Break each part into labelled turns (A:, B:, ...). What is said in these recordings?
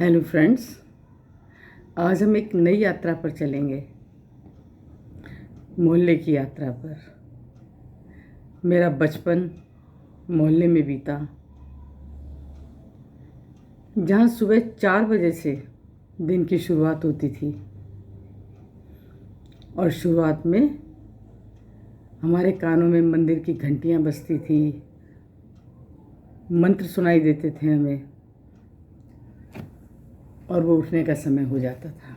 A: Hello friends, आज हम एक नई यात्रा पर चलेंगे। मोहल्ले की यात्रा पर। मेरा बचपन मोहल्ले में बीता, जहाँ सुबह 4 बजे से दिन की शुरुआत होती थी और शुरुआत में हमारे कानों में मंदिर की घंटियाँ बजती थी, मंत्र सुनाई देते थे हमें और वो उठने का समय हो जाता था।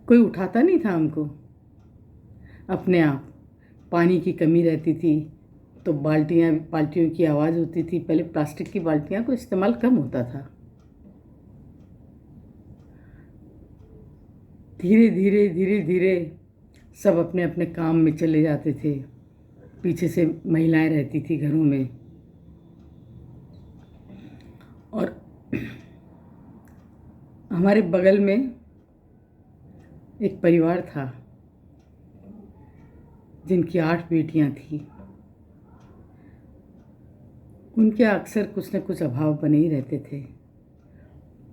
A: कोई उठाता नहीं था हमको, अपने आप। पानी की कमी रहती थी तो बाल्टियों की आवाज़ होती थी। पहले प्लास्टिक की बाल्टियाँ को इस्तेमाल कम होता था। धीरे धीरे धीरे धीरे सब अपने अपने काम में चले जाते थे। पीछे से महिलाएं रहती थी घरों में और हमारे बगल में एक परिवार था जिनकी 8 बेटियां थीं। उनके अक्सर कुछ न कुछ अभाव बने ही रहते थे।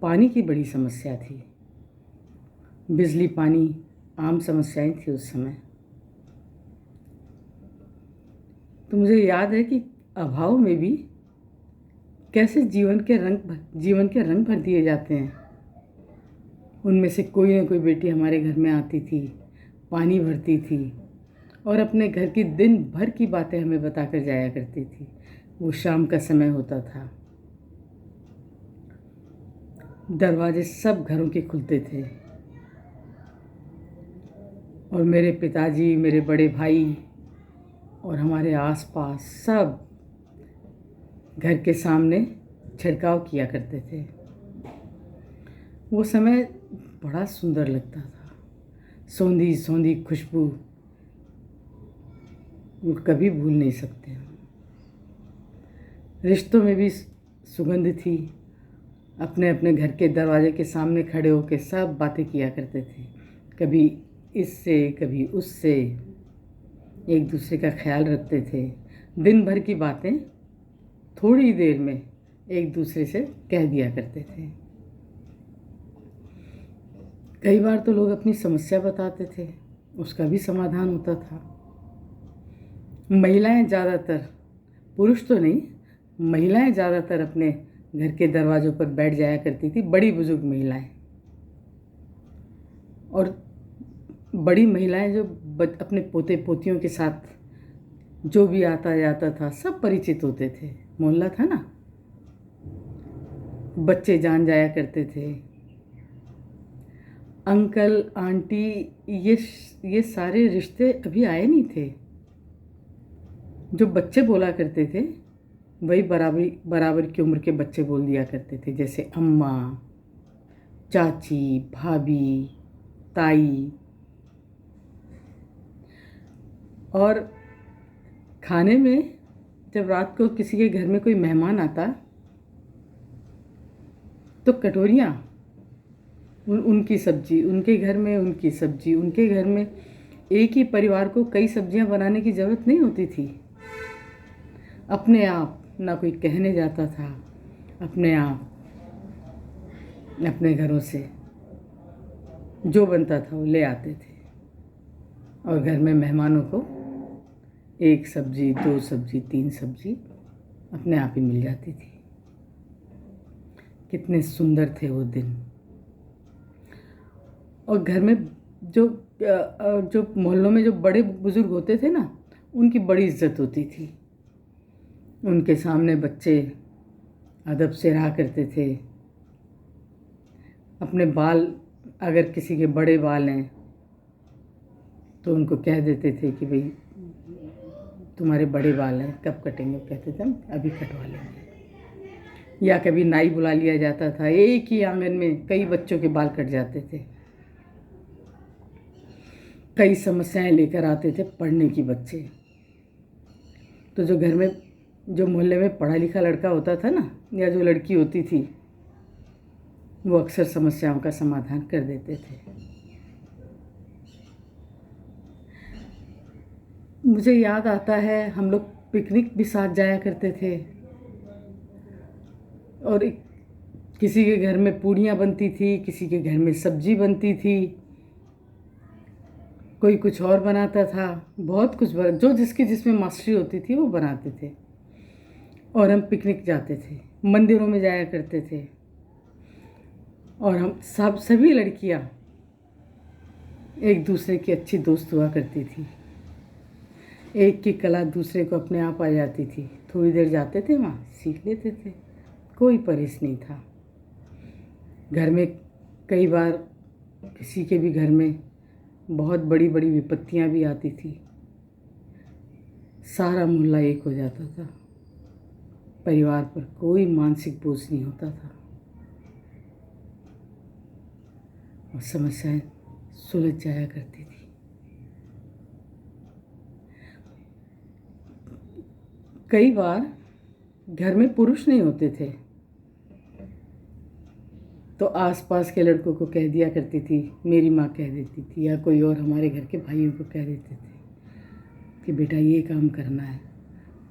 A: पानी की बड़ी समस्या थी, बिजली पानी आम समस्याएं थी उस समय। तो मुझे याद है कि अभाव में भी कैसे जीवन के रंग भर दिए जाते हैं। उनमें से कोई न कोई बेटी हमारे घर में आती थी, पानी भरती थी और अपने घर की दिन भर की बातें हमें बताकर जाया करती थी। वो शाम का समय होता था, दरवाजे सब घरों के खुलते थे और मेरे पिताजी, मेरे बड़े भाई और हमारे आसपास सब घर के सामने छिड़काव किया करते थे। वो समय बड़ा सुंदर लगता था। सौंधी सौंधी खुशबू वो कभी भूल नहीं सकते हम। रिश्तों में भी सुगंध थी। अपने अपने घर के दरवाजे के सामने खड़े होकर सब बातें किया करते थे, कभी इससे कभी उससे, एक दूसरे का ख्याल रखते थे। दिन भर की बातें थोड़ी देर में एक दूसरे से कह दिया करते थे। कई बार तो लोग अपनी समस्या बताते थे, उसका भी समाधान होता था। महिलाएं ज़्यादातर, पुरुष तो नहीं, महिलाएं ज़्यादातर अपने घर के दरवाज़ों पर बैठ जाया करती थी, बड़ी बुजुर्ग महिलाएं। और बड़ी महिलाएं जो अपने पोते पोतियों के साथ जो भी आता जाता था सब परिचित होते थे। मोहल्ला था ना, बच्चे जान जाया करते थे। अंकल आंटी, ये सारे रिश्ते अभी आए नहीं थे। जो बच्चे बोला करते थे वही बराबर की उम्र के बच्चे बोल दिया करते थे, जैसे अम्मा, चाची, भाभी, ताई। और खाने में जब रात को किसी के घर में कोई मेहमान आता तो कटोरियाँ, उनकी सब्जी उनके घर में, उनकी सब्जी उनके घर में। एक ही परिवार को कई सब्जियां बनाने की ज़रूरत नहीं होती थी। अपने आप, ना कोई कहने जाता था, अपने आप अपने घरों से जो बनता था वो ले आते थे और घर में मेहमानों को 1 सब्जी, 2 सब्जी, 3 सब्जी अपने आप ही मिल जाती थी। कितने सुंदर थे वो दिन। और घर में जो मोहल्लों में जो बड़े बुजुर्ग होते थे ना, उनकी बड़ी इज्जत होती थी। उनके सामने बच्चे अदब से रहा करते थे। अपने बाल, अगर किसी के बड़े बाल हैं तो उनको कह देते थे कि भाई तुम्हारे बड़े बाल हैं, कब कटेंगे? कहते थे हम अभी कटवा लेंगे। या कभी नाई बुला लिया जाता था, एक ही आंगन में कई बच्चों के बाल कट जाते थे। कई समस्याएं लेकर आते थे पढ़ने की बच्चे। तो जो घर में, जो मोहल्ले में पढ़ा लिखा लड़का होता था ना, या जो लड़की होती थी, वो अक्सर समस्याओं का समाधान कर देते थे। मुझे याद आता है हम लोग पिकनिक भी साथ जाया करते थे और किसी के घर में पूड़ियाँ बनती थी, किसी के घर में सब्जी बनती थी, कोई कुछ और बनाता था। बहुत कुछ जो जिसकी जिसमें मास्टरी होती थी वो बनाते थे। और हम पिकनिक जाते थे, मंदिरों में जाया करते थे। और हम सभी लड़कियां एक दूसरे की अच्छी दोस्त हुआ करती थी। एक की कला दूसरे को अपने आप आ जाती थी। थोड़ी देर जाते थे, वहाँ सीख लेते थे, कोई परहेज नहीं था। घर में कई बार किसी के भी घर में बहुत बड़ी बड़ी विपत्तियाँ भी आती थी, सारा मोहल्ला एक हो जाता था। परिवार पर कोई मानसिक बोझ नहीं होता था और समस्याएं सुलझ जाया करती थी। कई बार घर में पुरुष नहीं होते थे तो आसपास के लड़कों को कह दिया करती थी, मेरी माँ कह देती थी, या कोई और हमारे घर के भाइयों को कह देते थे कि बेटा ये काम करना है,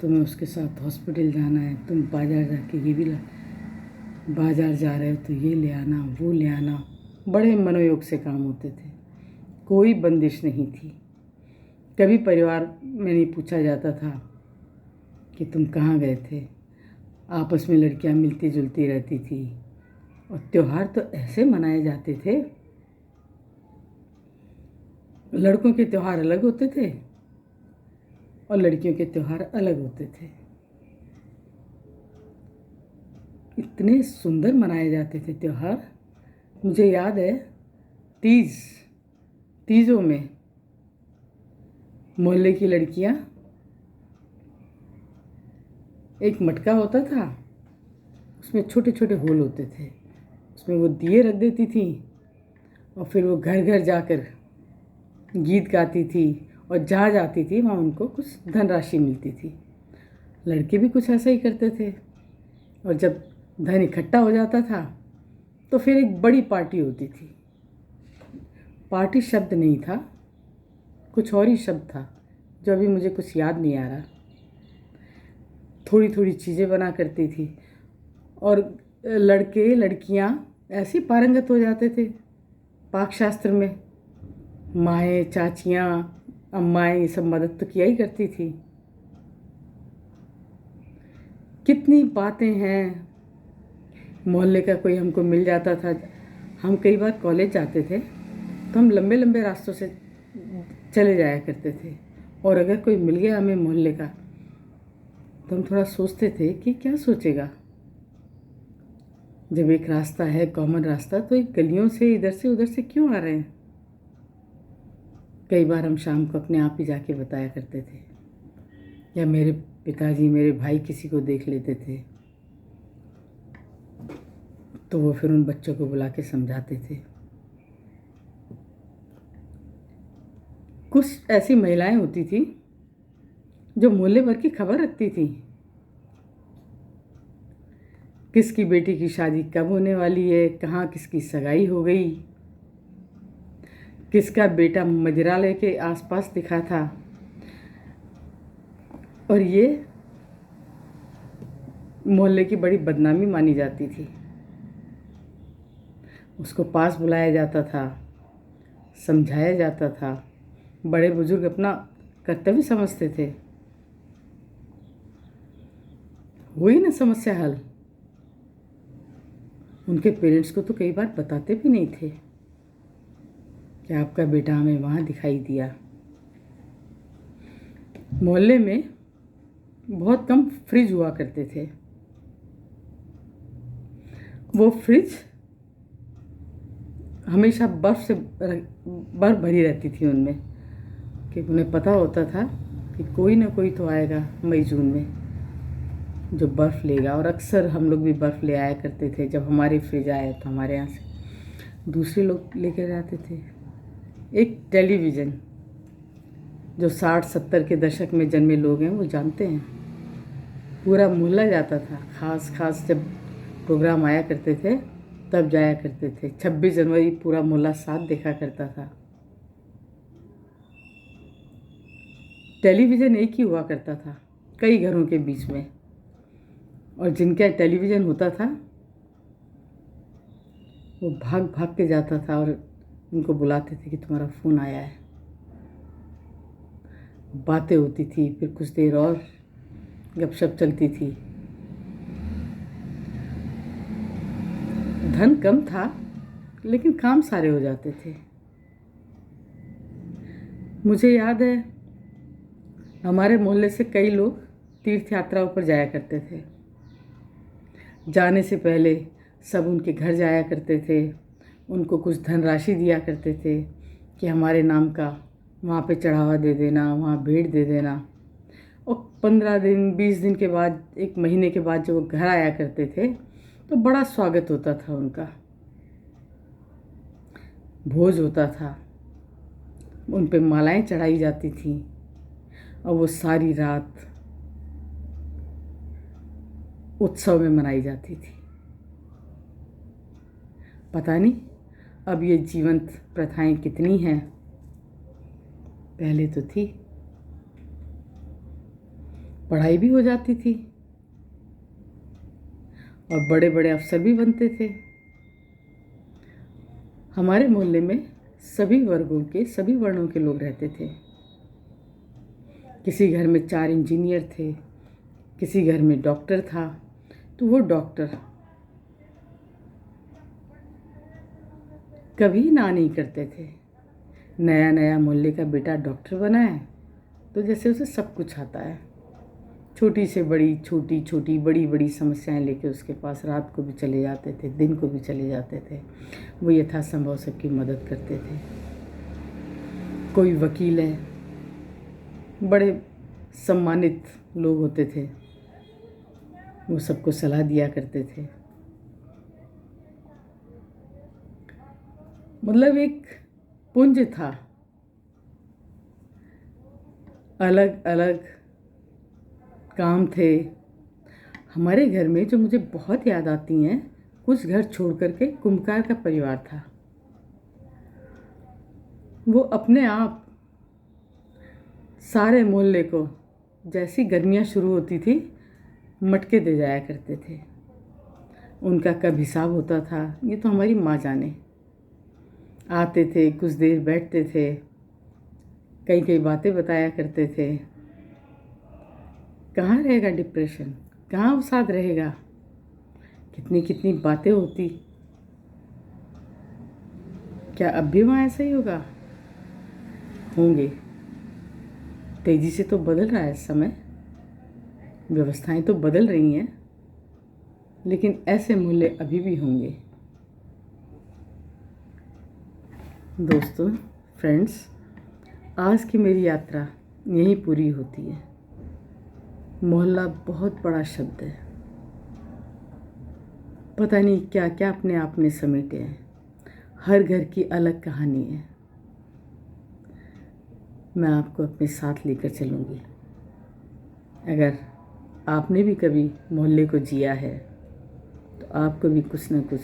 A: तुम्हें उसके साथ हॉस्पिटल जाना है, तुम बाज़ार जाके ये भी बाज़ार जा रहे हो तो ये ले आना, वो ले आना। बड़े मनोयोग से काम होते थे, कोई बंदिश नहीं थी। कभी परिवार में नहीं पूछा जाता था कि तुम कहाँ गए थे। आपस में लड़कियां मिलती जुलती रहती थी और त्यौहार तो ऐसे मनाए जाते थे। लड़कों के त्यौहार अलग होते थे और लड़कियों के त्यौहार अलग होते थे। इतने सुंदर मनाए जाते थे त्यौहार। मुझे याद है तीज़ों में मोहल्ले की लड़कियां, एक मटका होता था, उसमें छोटे छोटे होल होते थे, उसमें वो दिए रख देती थी और फिर वो घर घर जाकर गीत गाती थी और जहाँ जाती थी वहाँ उनको कुछ धनराशि मिलती थी। लड़के भी कुछ ऐसा ही करते थे और जब धन इकट्ठा हो जाता था तो फिर एक बड़ी पार्टी होती थी। पार्टी शब्द नहीं था, कुछ और ही शब्द था जो अभी मुझे कुछ याद नहीं आ रहा। थोड़ी थोड़ी चीज़ें बना करती थी और लड़के लड़कियां ऐसे पारंगत हो जाते थे पाक शास्त्र में। माएँ, चाचियाँ, अम्माएँ ये सब मदद तो किया ही करती थी। कितनी बातें हैं। मोहल्ले का कोई हमको मिल जाता था, हम कई बार कॉलेज जाते थे तो हम लंबे लंबे रास्तों से चले जाया करते थे और अगर कोई मिल गया हमें मोहल्ले का तो हम थोड़ा सोचते थे कि क्या सोचेगा। जब एक रास्ता है, कॉमन रास्ता, तो एक गलियों से इधर से उधर से क्यों आ रहे हैं। कई बार हम शाम को अपने आप ही जाके बताया करते थे, या मेरे पिताजी, मेरे भाई किसी को देख लेते थे तो वो फिर उन बच्चों को बुला के समझाते थे। कुछ ऐसी महिलाएं होती थी जो मोहल्ले भर की खबर रखती थी, किसकी बेटी की शादी कब होने वाली है, कहाँ किसकी सगाई हो गई, किसका बेटा मदिरालय के आसपास दिखा था। और ये मोहल्ले की बड़ी बदनामी मानी जाती थी। उसको पास बुलाया जाता था, समझाया जाता था। बड़े बुजुर्ग अपना कर्तव्य समझते थे। हुई ना समस्या हल। उनके पेरेंट्स को तो कई बार बताते भी नहीं थे कि आपका बेटा हमें वहाँ दिखाई दिया। मोहल्ले में बहुत कम फ्रिज हुआ करते थे। वो फ्रिज हमेशा बर्फ़ भरी रहती थी उनमें, कि उन्हें पता होता था कि कोई ना कोई तो आएगा मई जून में जो बर्फ़ लेगा। और अक्सर हम लोग भी बर्फ़ ले आया करते थे। जब हमारे फ्रिज आए तो हमारे यहाँ से दूसरे लोग लेकर जाते थे। एक टेलीविज़न, जो 60-70 के दशक में जन्मे लोग हैं वो जानते हैं, पूरा मोहल्ला जाता था। खास जब प्रोग्राम आया करते थे तब जाया करते थे। 26 जनवरी पूरा मोहल्ला साथ देखा करता था। टेलीविज़न एक ही हुआ करता था कई घरों के बीच में, और जिनका टेलीविज़न होता था वो भाग भाग के जाता था और उनको बुलाते थे कि तुम्हारा फ़ोन आया है। बातें होती थी, फिर कुछ देर और गपशप चलती थी। धन कम था लेकिन काम सारे हो जाते थे। मुझे याद है हमारे मोहल्ले से कई लोग तीर्थ यात्राओं पर जाया करते थे। जाने से पहले सब उनके घर जाया करते थे, उनको कुछ धनराशि दिया करते थे कि हमारे नाम का वहाँ पे चढ़ावा दे देना, वहाँ भेंट दे देना। और 15 दिन 20 दिन के बाद, 1 महीने के बाद जब वो घर आया करते थे तो बड़ा स्वागत होता था उनका, भोज होता था, उन पे मालाएं चढ़ाई जाती थी और वो सारी रात उत्सव में मनाई जाती थी। पता नहीं अब ये जीवंत प्रथाएं कितनी हैं, पहले तो थी। पढ़ाई भी हो जाती थी और बड़े बड़े अफसर भी बनते थे। हमारे मोहल्ले में सभी वर्गों के, सभी वर्णों के लोग रहते थे। किसी घर में 4 इंजीनियर थे, किसी घर में डॉक्टर था, तो वो डॉक्टर कभी ना नहीं करते थे। नया नया मोहल्ले का बेटा डॉक्टर बना है तो जैसे उसे सब कुछ आता है। छोटी से बड़ी, छोटी छोटी, बड़ी बड़ी समस्याएं लेके उसके पास रात को भी चले जाते थे, दिन को भी चले जाते थे। वो यथासंभव सबकी मदद करते थे। कोई वकील है, बड़े सम्मानित लोग होते थे, वो सबको सलाह दिया करते थे। मतलब एक पुंज था, अलग अलग काम थे। हमारे घर में जो मुझे बहुत याद आती हैं, कुछ घर छोड़ करके कुम्भकार का परिवार था। वो अपने आप सारे मोहल्ले को जैसी गर्मियाँ शुरू होती थी मटके दे जाया करते थे। उनका कब हिसाब होता था ये तो हमारी माँ जाने। आते थे, कुछ देर बैठते थे, कई कई बातें बताया करते थे। कहाँ रहेगा डिप्रेशन, कहाँ अवसाद रहेगा, कितनी कितनी बातें होती। क्या अब भी वहाँ ऐसा ही होगा? होंगे। तेज़ी से तो बदल रहा है समय, व्यवस्थाएं तो बदल रही हैं, लेकिन ऐसे मूल्य अभी भी होंगे। दोस्तों, फ्रेंड्स, आज की मेरी यात्रा यहीं पूरी होती है। मोहल्ला बहुत बड़ा शब्द है, पता नहीं क्या क्या अपने आप में समेटे हैं। हर घर की अलग कहानी है। मैं आपको अपने साथ लेकर चलूँगी। अगर आपने भी कभी मोहल्ले को जिया है तो आपको भी कुछ न कुछ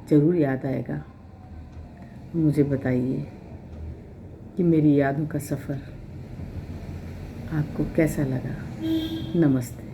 A: ज़रूर याद आएगा। मुझे बताइए कि मेरी यादों का सफ़र आपको कैसा लगा। नमस्ते।